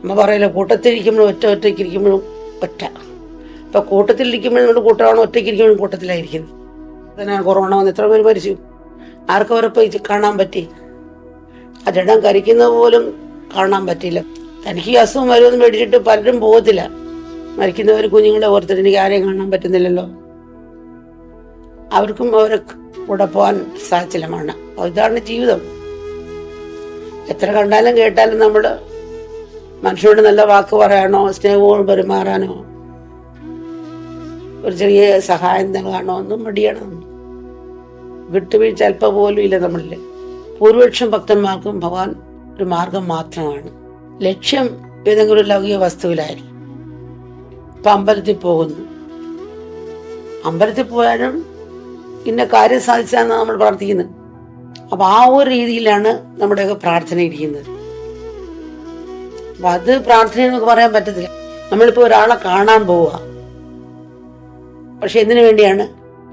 അമ്മ പറയില്ല, കൂട്ടത്തിലിരിക്കുമ്പോഴും ഒറ്റയ്ക്കിരിക്കുമ്പോഴും ഒറ്റ. ഇപ്പം കൂട്ടത്തിലിരിക്കുമ്പോഴും നമ്മുടെ കൂട്ടമാണ്, ഒറ്റയ്ക്കിരിക്കുമ്പോഴും കൂട്ടത്തിലായിരിക്കുന്നത്. അതിനാണ് കൊറോണ വന്ന് എത്ര പേര് മരിച്ചു. ആർക്കും അവരെ പോയി കാണാൻ പറ്റി? ആ ജഡം കരിക്കുന്നത് പോലും കാണാൻ പറ്റില്ല. തനിക്ക് ഈ അസുഖം വരുമെന്ന് മേടിച്ചിട്ട് പലരും പോകത്തില്ല. മരിക്കുന്നവർ കുഞ്ഞുങ്ങളെ ഓർത്തിട്ട് എനിക്ക് ആരെയും കാണാൻ പറ്റുന്നില്ലല്ലോ, അവർക്കും അവരെ കൂടെ പോകാൻ സാഹചര്യമാണ്. ഇതാണ് ജീവിതം. എത്ര കണ്ടാലും കേട്ടാലും നമ്മൾ മനുഷ്യനോട് നല്ല വാക്ക് പറയാനോ സ്നേഹവും പെരുമാറാനോ ഒരു ചെറിയ സഹായം നൽകാനോ ഒന്നും മടിയാണ്. വിട്ടുവീഴ്ച അല്പം പോലും ഇല്ല നമ്മളിൽ. ഭൂരിപക്ഷം ഭക്തന്മാർക്കും ഭഗവാൻ ഒരു മാർഗം മാത്രമാണ്. ലക്ഷ്യം ഏതെങ്കിലും ഒരു ലൗകിക വസ്തുവിലായിരിക്കും. ഇപ്പം അമ്പലത്തിൽ പോകുന്നു, അമ്പലത്തിൽ പോയാലും ഇന്ന കാര്യം സാധിച്ചാണ് നമ്മൾ പ്രാർത്ഥിക്കുന്നത്. അപ്പം ആ ഒരു രീതിയിലാണ് നമ്മുടെയൊക്കെ പ്രാർത്ഥന ഇരിക്കുന്നത്. അപ്പം അത് പ്രാർത്ഥന എന്നൊക്കെ പറയാൻ പറ്റത്തില്ല. നമ്മളിപ്പോൾ ഒരാളെ കാണാൻ പോവുക, പക്ഷെ എന്തിനു വേണ്ടിയാണ്?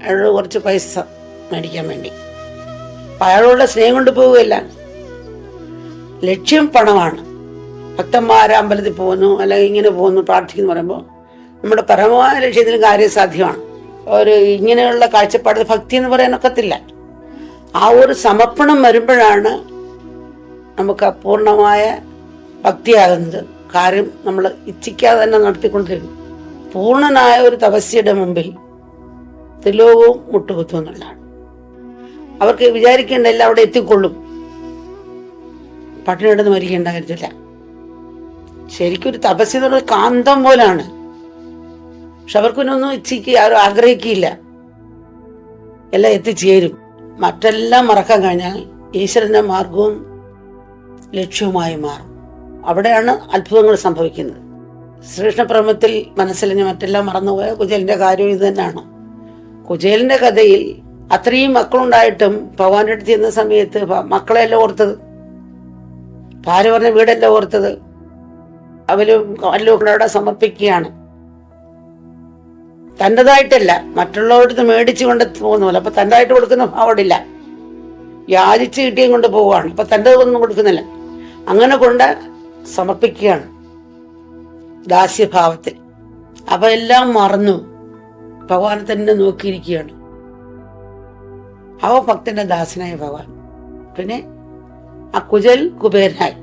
അയാളോട് കുറച്ച് പൈസ മേടിക്കാൻ വേണ്ടി. അപ്പം അയാളോടുള്ള സ്നേഹം കൊണ്ട് പോവുകയല്ല, ലക്ഷ്യം പണമാണ്. ഭക്തന്മാരെ അമ്പലത്തിൽ പോകുന്നു അല്ലെങ്കിൽ ഇങ്ങനെ പോകുന്നു പ്രാർത്ഥിക്കുന്നു പറയുമ്പോൾ നമ്മുടെ പരമമായ ലക്ഷ്യത്തിന് കാര്യസാധ്യമാണ്. ഒരു ഇങ്ങനെയുള്ള കാഴ്ചപ്പാട് ഭക്തി എന്ന് പറയാനൊക്കത്തില്ല. ആ ഒരു സമർപ്പണം വരുമ്പോഴാണ് നമുക്ക് അപൂർണമായ ഭക്തിയാകുന്നത്. കാര്യം നമ്മൾ ഇച്ഛിക്കാതെ തന്നെ നടത്തിക്കൊണ്ടിരിക്കും. പൂർണ്ണനായ ഒരു തപസ്യയുടെ മുമ്പിൽ ത്രിലോകവും മുട്ടുകുത്തും എന്നുള്ളതാണ്. അവർക്ക് വിചാരിക്കേണ്ട എല്ലാം അവിടെ എത്തിക്കൊള്ളും. പട്ടിണിയിടന്ന് മരിക്കേണ്ട കാര്യത്തില്ല. ശരിക്കും ഒരു തപസ്യ എന്നുള്ളത് കാന്തം പോലാണ്. പക്ഷെ അവർക്കൊന്നും ഇച്ഛിക്കുക, ആരും ആഗ്രഹിക്കില്ല, എല്ലാം എത്തിച്ചേരും. മറ്റെല്ലാം മറക്കാൻ കഴിഞ്ഞാൽ ഈശ്വരന്റെ മാർഗവും ലക്ഷ്യവുമായി മാറും. അവിടെയാണ് അത്ഭുതങ്ങൾ സംഭവിക്കുന്നത്. ശ്രീകൃഷ്ണപ്രേമത്തിൽ മനസ്സിലിഞ്ഞ് മറ്റെല്ലാം മറന്നുപോയ കുചേലിന്റെ കാര്യം ഇത് തന്നെയാണ്. കുചേലിന്റെ കഥയിൽ അത്രയും മക്കളുണ്ടായിട്ടും ഭഗവാന്റെ അടുത്ത് ചെന്ന സമയത്ത് മക്കളെല്ലാം ഓർത്തത്, ഭാര്യ പറഞ്ഞ വീടെല്ലാം ഓർത്തത്. അവരും വല്ലവിടെ സമർപ്പിക്കുകയാണ്. തൻ്റെതായിട്ടല്ല, മറ്റുള്ളവരുടെ മേടിച്ചു കൊണ്ട് പോകുന്ന പോലെ. അപ്പൊ തൻ്റെതായിട്ട് കൊടുക്കുന്ന ഭാവമില്ല, യാചിച്ച് കിട്ടിയും കൊണ്ട് പോവുകയാണ്. അപ്പൊ തൻ്റെ ഒന്നും കൊടുക്കുന്നില്ല, അങ്ങനെ കൊണ്ട് സമർപ്പിക്കുകയാണ് ദാസ്യഭാവത്തിൽ. അപ്പൊ എല്ലാം മറന്നു ഭഗവാനെ തന്നെ നോക്കിയിരിക്കുകയാണ്. അവ ഭക്തന്റെ ദാസനായ ഭഗവാൻ. പിന്നെ ആ കുചേൽ കുബേരനായി.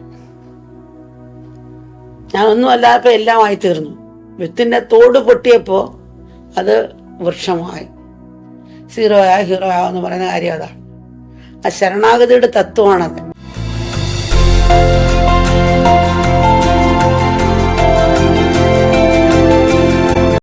ഞാൻ ഒന്നും അല്ലാതെ എല്ലാമായി തീർന്നു. വിത്തിന്റെ തോട് പൊട്ടിയപ്പോ അത് വൃക്ഷമായി. ഹീറോ എന്ന് പറയുന്ന കാര്യം അതാണ്. ആ ശരണാഗതിയുടെ തത്വമാണത്.